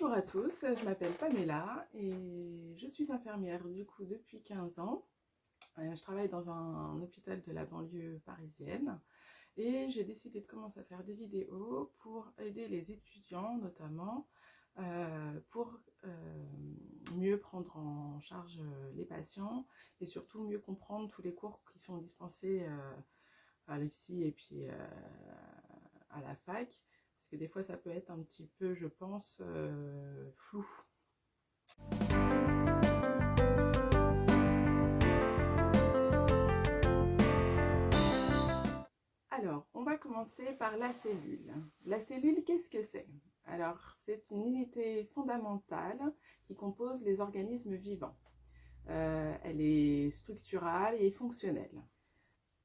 Bonjour à tous, je m'appelle Pamela et je suis infirmière du coup depuis 15 ans. Je travaille dans un hôpital de la banlieue parisienne et j'ai décidé de commencer à faire des vidéos pour aider les étudiants notamment pour mieux prendre en charge les patients et surtout mieux comprendre tous les cours qui sont dispensés à l'EPSI et puis à la fac. Parce que des fois, ça peut être un petit peu, je pense, flou. Alors, on va commencer par la cellule. La cellule, qu'est-ce que c'est? Alors, c'est une unité fondamentale qui compose les organismes vivants. Elle est structurale et fonctionnelle.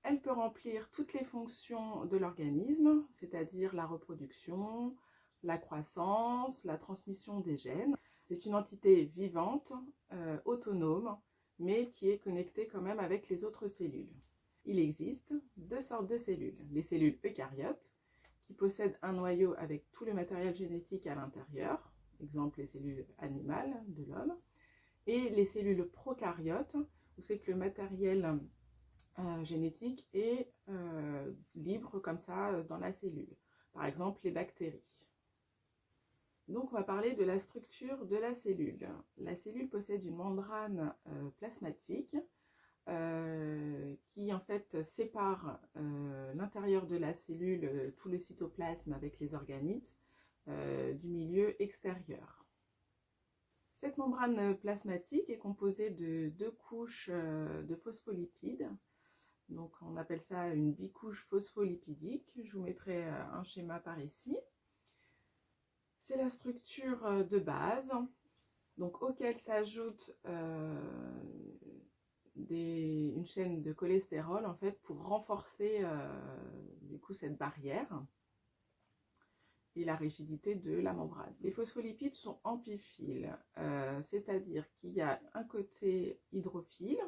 Elle peut remplir toutes les fonctions de l'organisme, c'est-à-dire la reproduction, la croissance, la transmission des gènes. C'est une entité vivante, autonome, mais qui est connectée quand même avec les autres cellules. Il existe deux sortes de cellules. Les cellules eucaryotes, qui possèdent un noyau avec tout le matériel génétique à l'intérieur, exemple les cellules animales de l'homme, et les cellules prokaryotes, où c'est que le matériel génétique est libre comme ça dans la cellule. Par exemple, les bactéries. Donc, on va parler de la structure de la cellule. La cellule possède une membrane plasmatique qui en fait sépare l'intérieur de la cellule, tout le cytoplasme avec les organites, du milieu extérieur. Cette membrane plasmatique est composée de deux couches de phospholipides. Donc on appelle ça une bicouche phospholipidique. Je vous mettrai un schéma par ici. C'est la structure de base, donc auquel s'ajoute une chaîne de cholestérol en fait pour renforcer du coup cette barrière et la rigidité de la membrane. Les phospholipides sont amphiphiles, c'est-à-dire qu'il y a un côté hydrophile,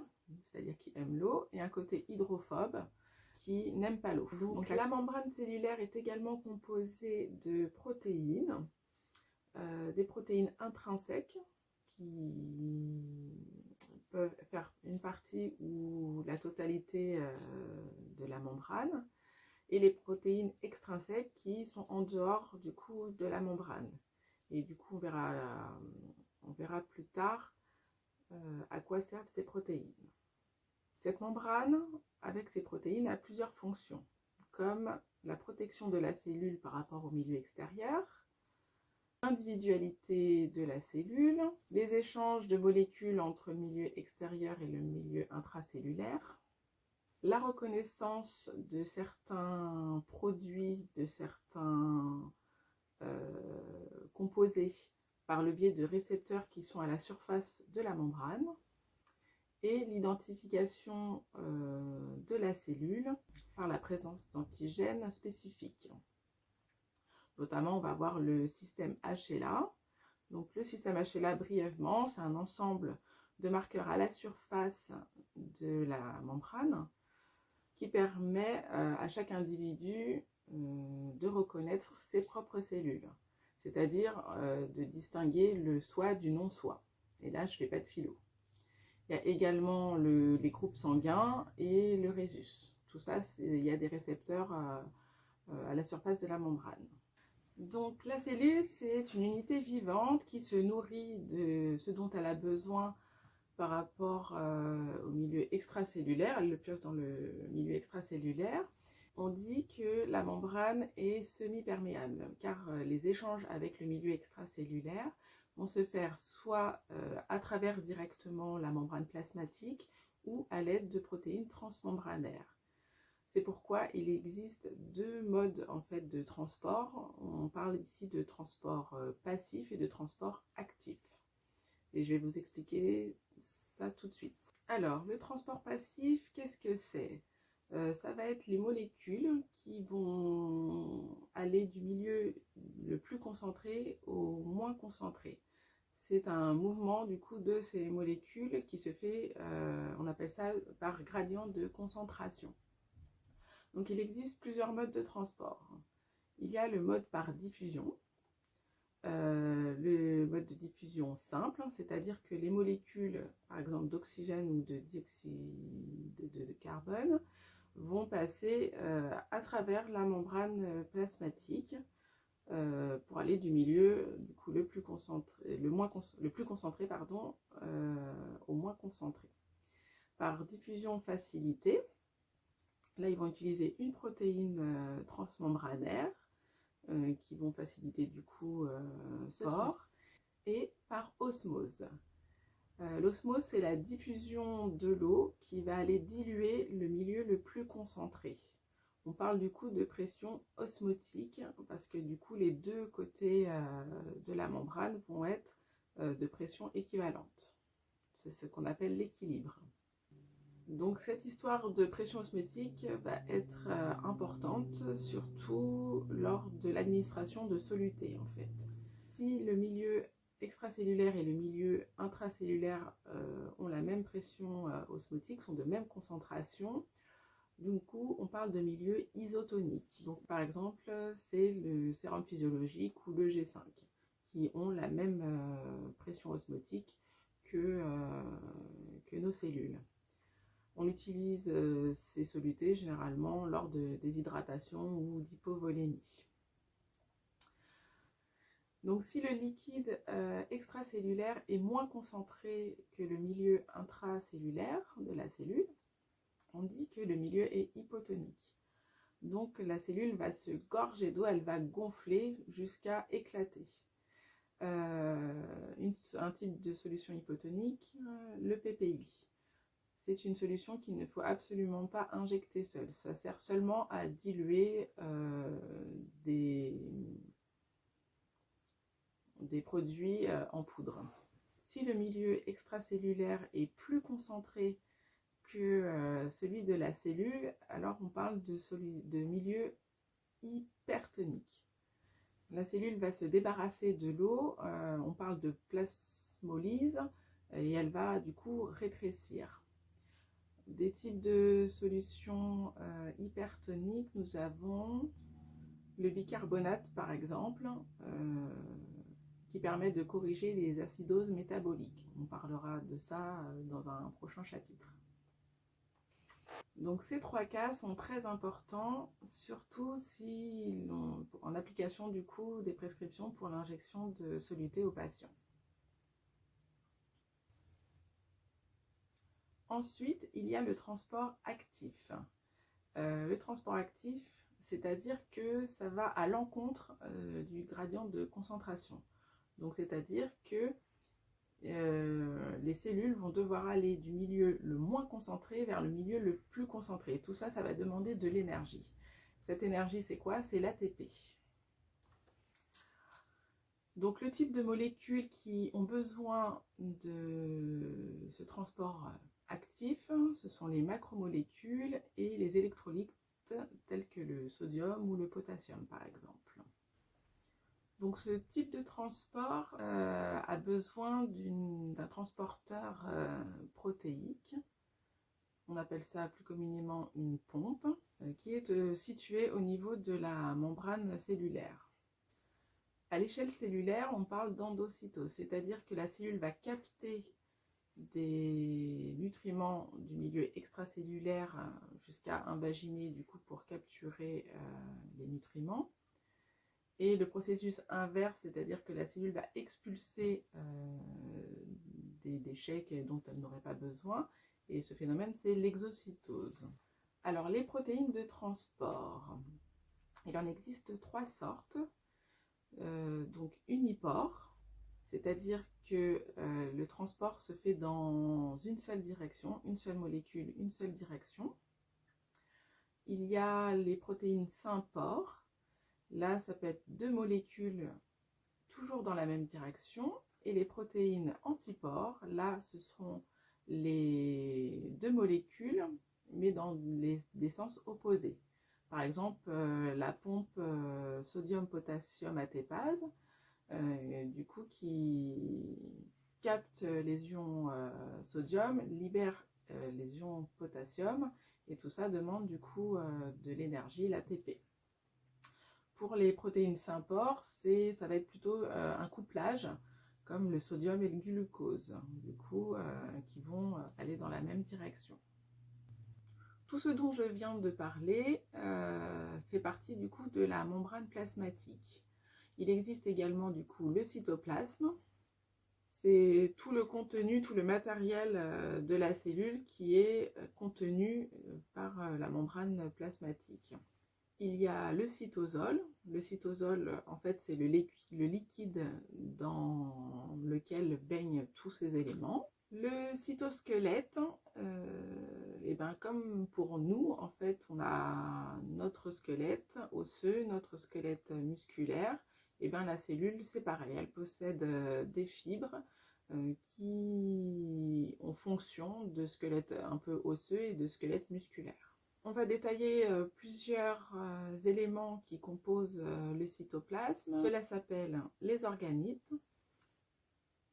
c'est-à-dire qui aime l'eau, et un côté hydrophobe qui n'aime pas l'eau. Donc la membrane cellulaire est également composée de protéines, des protéines intrinsèques qui peuvent faire une partie ou la totalité de la membrane, et les protéines extrinsèques qui sont en dehors du coup de la membrane. Et du coup, on verra plus tard à quoi servent ces protéines. Cette membrane, avec ces protéines, a plusieurs fonctions, comme la protection de la cellule par rapport au milieu extérieur, l'individualité de la cellule, les échanges de molécules entre le milieu extérieur et le milieu intracellulaire, la reconnaissance de certains produits, de certains composés par le biais de récepteurs qui sont à la surface de la membrane, et l'identification de la cellule par la présence d'antigènes spécifiques. Notamment, on va voir le système HLA. Donc, le système HLA, brièvement, c'est un ensemble de marqueurs à la surface de la membrane qui permet à chaque individu de reconnaître ses propres cellules, c'est-à-dire de distinguer le soi du non-soi. Et là, je ne fais pas de philo. Il y a également les groupes sanguins et le rhésus. Tout ça, il y a des récepteurs à la surface de la membrane. Donc la cellule, c'est une unité vivante qui se nourrit de ce dont elle a besoin par rapport au milieu extracellulaire. Elle le pioche dans le milieu extracellulaire. On dit que la membrane est semi-perméable, car les échanges avec le milieu extracellulaire vont se faire soit à travers directement la membrane plasmatique ou à l'aide de protéines transmembranaires. C'est pourquoi il existe deux modes en fait de transport. On parle ici de transport passif et de transport actif. Et je vais vous expliquer ça tout de suite. Alors, le transport passif, qu'est-ce que c'est? Ça va être les molécules qui vont aller du milieu le plus concentré au moins concentré. C'est un mouvement du coup de ces molécules qui se fait, on appelle ça par gradient de concentration. Donc il existe plusieurs modes de transport. Il y a le mode par diffusion. le mode de diffusion simple, c'est-à-dire que les molécules, par exemple d'oxygène ou de dioxyde de carbone, vont passer à travers la membrane plasmatique pour aller du milieu du coup, le plus concentré, au moins concentré. Par diffusion facilitée, là ils vont utiliser une protéine transmembranaire qui vont faciliter du coup ce transport, et par osmose. L'osmose, c'est la diffusion de l'eau qui va aller diluer le milieu le plus concentré. On parle du coup de pression osmotique parce que du coup les deux côtés de la membrane vont être de pression équivalente. C'est ce qu'on appelle l'équilibre. Donc cette histoire de pression osmotique va être importante, surtout lors de l'administration de solutés en fait. Si le milieu extracellulaire et le milieu intracellulaire ont la même pression osmotique, sont de même concentration, du coup on parle de milieu isotonique. Donc par exemple c'est le sérum physiologique ou le G5 qui ont la même pression osmotique que nos cellules. On utilise ces solutés généralement lors de déshydratation ou d'hypovolémie. Donc si le liquide extracellulaire est moins concentré que le milieu intracellulaire de la cellule, on dit que le milieu est hypotonique. Donc la cellule va se gorger d'eau, elle va gonfler jusqu'à éclater. Un type de solution hypotonique, le PPI. C'est une solution qu'il ne faut absolument pas injecter seule. Ça sert seulement à diluer des produits en poudre. Si le milieu extracellulaire est plus concentré que celui de la cellule, alors on parle de milieu hypertonique. La cellule va se débarrasser de l'eau, on parle de plasmolyse, et elle va du coup rétrécir. Des types de solutions hypertoniques, nous avons le bicarbonate par exemple, qui permet de corriger les acidoses métaboliques. On parlera de ça dans un prochain chapitre. Donc ces trois cas sont très importants, surtout si en application du coup des prescriptions pour l'injection de solutés aux patients. Ensuite, il y a le transport actif. Le transport actif, c'est-à-dire que ça va à l'encontre du gradient de concentration. Donc, c'est-à-dire que les cellules vont devoir aller du milieu le moins concentré vers le milieu le plus concentré. Tout ça, ça va demander de l'énergie. Cette énergie, c'est quoi? C'est l'ATP. Donc, le type de molécules qui ont besoin de ce transport actif, ce sont les macromolécules et les électrolytes tels que le sodium ou le potassium par exemple. Donc ce type de transport a besoin d'un transporteur protéique. On appelle ça plus communément une pompe, qui est située au niveau de la membrane cellulaire. À l'échelle cellulaire, on parle d'endocytose, c'est-à-dire que la cellule va capter des nutriments du milieu extracellulaire jusqu'à invaginer du coup pour capturer les nutriments. Et le processus inverse, c'est-à-dire que la cellule va expulser des déchets dont elle n'aurait pas besoin. Et ce phénomène, c'est l'exocytose. Alors, les protéines de transport. Il en existe trois sortes. Donc, unipores, c'est-à-dire que le transport se fait dans une seule direction, une seule molécule, une seule direction. Il y a les protéines sympores. Là, ça peut être deux molécules toujours dans la même direction. Et les protéines antipores, là, ce seront les deux molécules, mais dans des sens opposés. Par exemple, la pompe sodium-potassium ATPase, du coup, qui capte les ions sodium, libère les ions potassium, et tout ça demande du coup de l'énergie, l'ATP. Pour les protéines Symports, ça va être plutôt un couplage, comme le sodium et le glucose, du coup, qui vont aller dans la même direction. Tout ce dont je viens de parler fait partie du coup de la membrane plasmatique. Il existe également du coup le cytoplasme. C'est tout le contenu, tout le matériel de la cellule qui est contenu par la membrane plasmatique. Il y a le cytosol. Le cytosol, en fait, c'est le liquide dans lequel baignent tous ces éléments. Le cytosquelette, et ben comme pour nous, en fait, on a notre squelette osseux, notre squelette musculaire. Et ben la cellule, c'est pareil, elle possède des fibres qui ont fonction de squelette un peu osseux et de squelette musculaire. On va détailler plusieurs éléments qui composent le cytoplasme. Cela s'appelle les organites.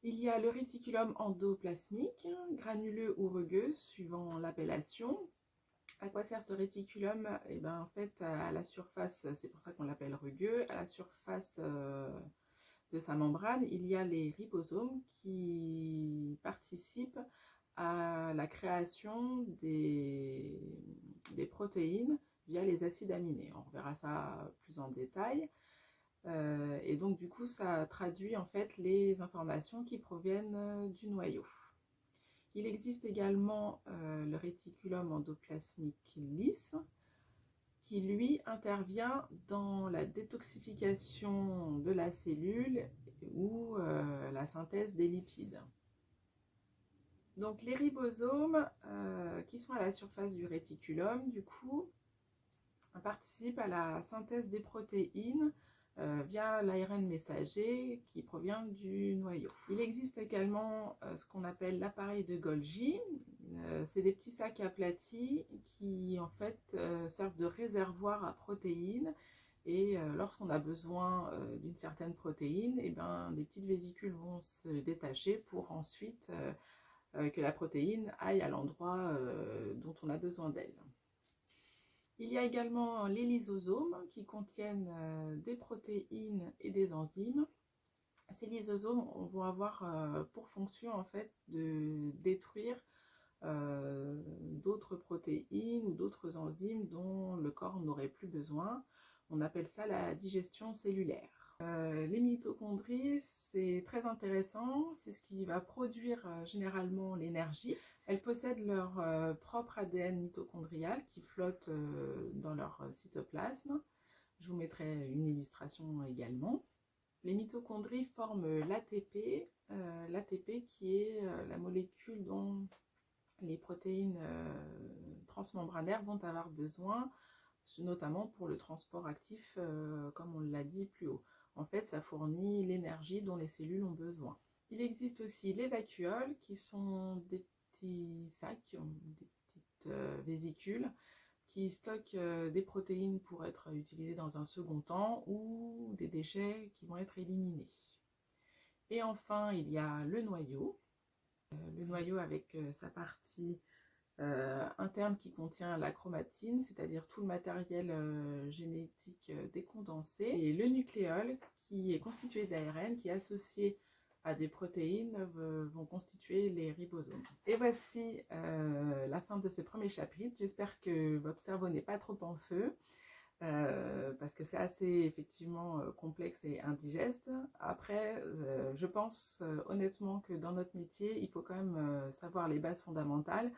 Il y a le réticulum endoplasmique, granuleux ou rugueux, suivant l'appellation. À quoi sert ce réticulum? Eh ben, en fait, à la surface, c'est pour ça qu'on l'appelle rugueux, à la surface de sa membrane, il y a les ribosomes qui participent à la création des protéines via les acides aminés. On verra ça plus en détail. Et donc du coup, ça traduit en fait les informations qui proviennent du noyau. Il existe également le réticulum endoplasmique lisse, qui lui intervient dans la détoxification de la cellule ou la synthèse des lipides. Donc les ribosomes qui sont à la surface du réticulum, du coup, participent à la synthèse des protéines via l'ARN messager qui provient du noyau. Il existe également ce qu'on appelle l'appareil de Golgi. C'est des petits sacs aplatis qui en fait servent de réservoir à protéines. Et lorsqu'on a besoin d'une certaine protéine, et ben, des petites vésicules vont se détacher pour ensuite que la protéine aille à l'endroit dont on a besoin d'elle. Il y a également les lysosomes qui contiennent des protéines et des enzymes. Ces lysosomes vont avoir pour fonction en fait de détruire d'autres protéines ou d'autres enzymes dont le corps n'aurait plus besoin. On appelle ça la digestion cellulaire. Les mitochondries, c'est très intéressant, c'est ce qui va produire généralement l'énergie. Elles possèdent leur propre ADN mitochondrial qui flotte dans leur cytoplasme. Je vous mettrai une illustration également. Les mitochondries forment l'ATP, l'ATP qui est la molécule dont les protéines transmembranaires vont avoir besoin, notamment pour le transport actif, comme on l'a dit plus haut. En fait, ça fournit l'énergie dont les cellules ont besoin. Il existe aussi les vacuoles, qui sont des petits sacs, des petites vésicules, qui stockent des protéines pour être utilisées dans un second temps, ou des déchets qui vont être éliminés. Et enfin, il y a le noyau avec sa partie interne qui contient la chromatine, c'est-à-dire tout le matériel génétique décondensé, et le nucléole qui est constitué d'ARN, qui est associé à des protéines, vont constituer les ribosomes. Et voici la fin de ce premier chapitre. J'espère que votre cerveau n'est pas trop en feu, parce que c'est assez effectivement complexe et indigeste. Après, je pense honnêtement que dans notre métier, il faut quand même savoir les bases fondamentales,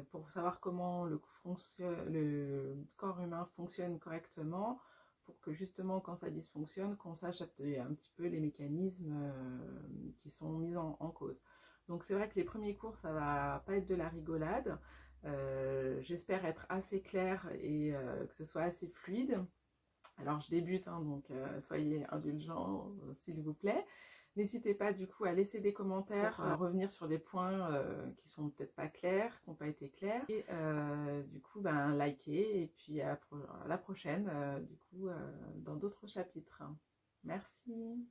pour savoir comment le corps humain fonctionne correctement, pour que justement quand ça dysfonctionne, qu'on sache un petit peu les mécanismes qui sont mis en cause. Donc c'est vrai que les premiers cours, ça va pas être de la rigolade. J'espère être assez claire et que ce soit assez fluide. Alors je débute, hein, donc soyez indulgents s'il vous plaît. N'hésitez pas du coup à laisser des commentaires, à revenir sur des points qui sont peut-être pas clairs, qui n'ont pas été clairs. Et du coup, likez et puis à la prochaine, du coup, dans d'autres chapitres. Merci.